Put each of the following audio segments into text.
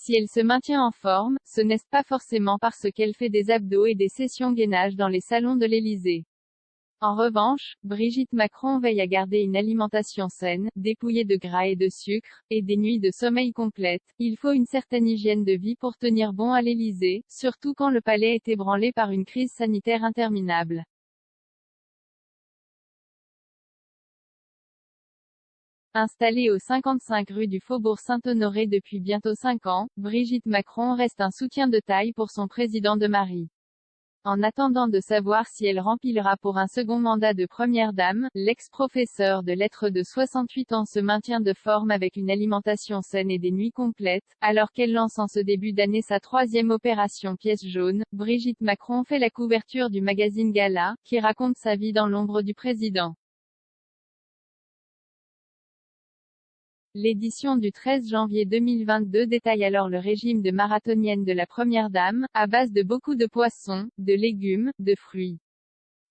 Si elle se maintient en forme, ce n'est pas forcément parce qu'elle fait des abdos et des sessions gainage dans les salons de l'Élysée. En revanche, Brigitte Macron veille à garder une alimentation saine, dépouillée de gras et de sucre, et des nuits de sommeil complètes. Il faut une certaine hygiène de vie pour tenir bon à l'Élysée, surtout quand le palais est ébranlé par une crise sanitaire interminable. Installée au 55 rue du Faubourg Saint-Honoré depuis bientôt 5 ans, Brigitte Macron reste un soutien de taille pour son président de Marie. En attendant de savoir si elle remplira pour un second mandat de première dame, l'ex-professeur de lettres de 68 ans se maintient de forme avec une alimentation saine et des nuits complètes. Alors qu'elle lance en ce début d'année sa 3e opération pièce jaune, Brigitte Macron fait la couverture du magazine Gala, qui raconte sa vie dans l'ombre du président. L'édition du 13 janvier 2022 détaille alors le régime de marathonienne de la première dame, à base de beaucoup de poissons, de légumes, de fruits.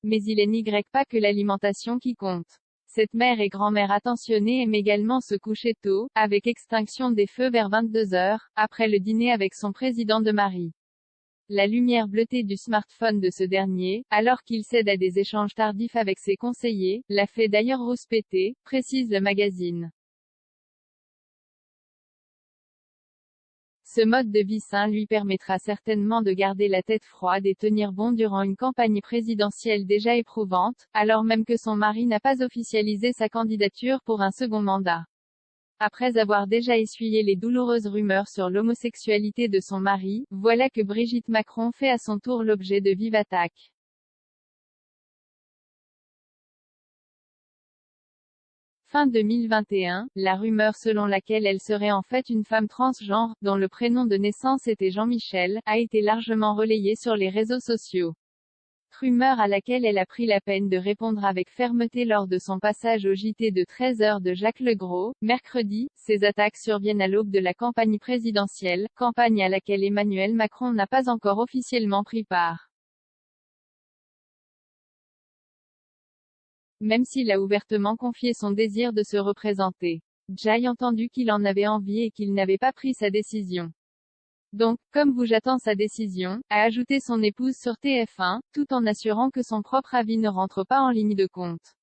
Mais il n'est pas que l'alimentation qui compte. Cette mère et grand-mère attentionnée aime également se coucher tôt, avec extinction des feux vers 22 heures, après le dîner avec son président de Marie. La lumière bleutée du smartphone de ce dernier, alors qu'il cède à des échanges tardifs avec ses conseillers, l'a fait d'ailleurs rouspéter, précise le magazine. Ce mode de vie sain lui permettra certainement de garder la tête froide et tenir bon durant une campagne présidentielle déjà éprouvante, alors même que son mari n'a pas officialisé sa candidature pour un second mandat. Après avoir déjà essuyé les douloureuses rumeurs sur l'homosexualité de son mari, voilà que Brigitte Macron fait à son tour l'objet de vives attaques. Fin 2021, la rumeur selon laquelle elle serait en fait une femme transgenre, dont le prénom de naissance était Jean-Michel, a été largement relayée sur les réseaux sociaux. Rumeur à laquelle elle a pris la peine de répondre avec fermeté lors de son passage au JT de 13 heures de Jacques Legros, mercredi. Ces attaques surviennent à l'aube de la campagne présidentielle, campagne à laquelle Emmanuel Macron n'a pas encore officiellement pris part. Même s'il a ouvertement confié son désir de se représenter. J'ai entendu qu'il en avait envie et qu'il n'avait pas pris sa décision. Donc, comme vous j'attends sa décision, a ajouté son épouse sur TF1, tout en assurant que son propre avis ne rentre pas en ligne de compte.